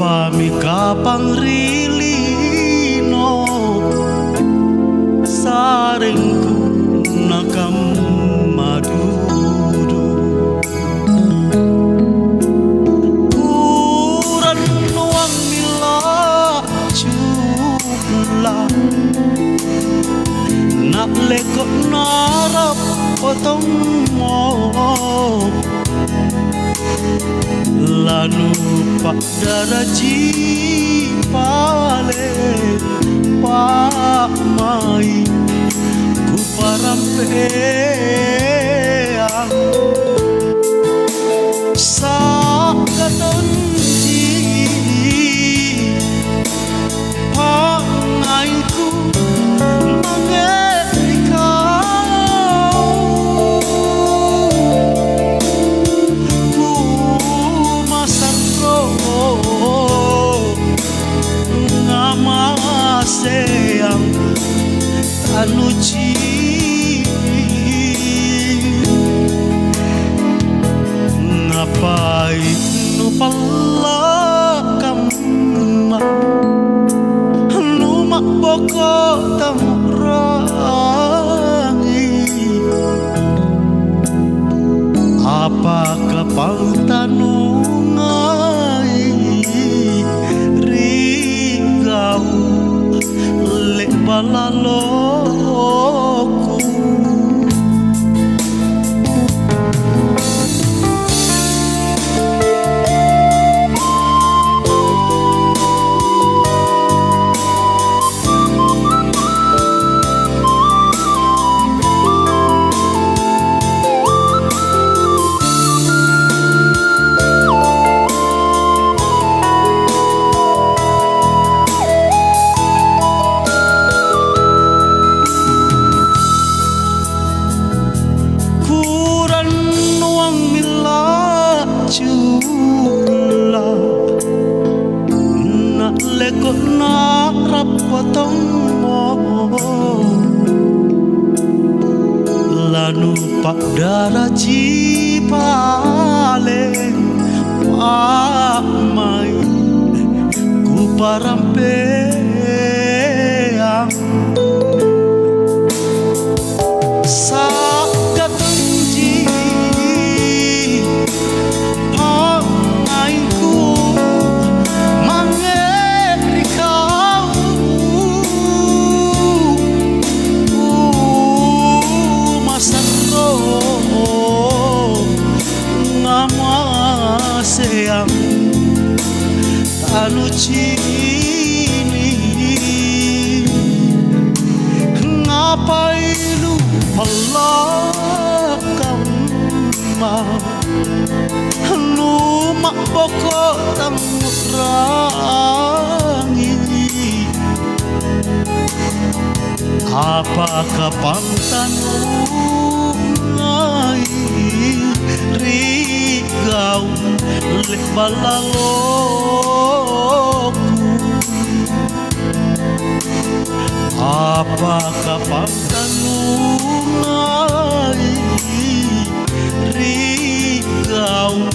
Apami kapang rilino sarengku nakam madudu kuran nuang mila jumla nak lekok narap potong mo lanu pak daraji pale pak mai ku parampeang sakatonji pangainku sayang anuci ngapain nu palakam nu mak boko tamurangi apakah pantanungai rigau balaloku lekok narap potong mo lanu pak daraji paleng pak mai ku parampeang sakatonji sayang anu cini ngapain lu palakam nu mak boko tamurangi apakah pantanungai rigau lek balaloku apakah pantanungai rigau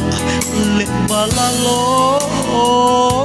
lek balaloku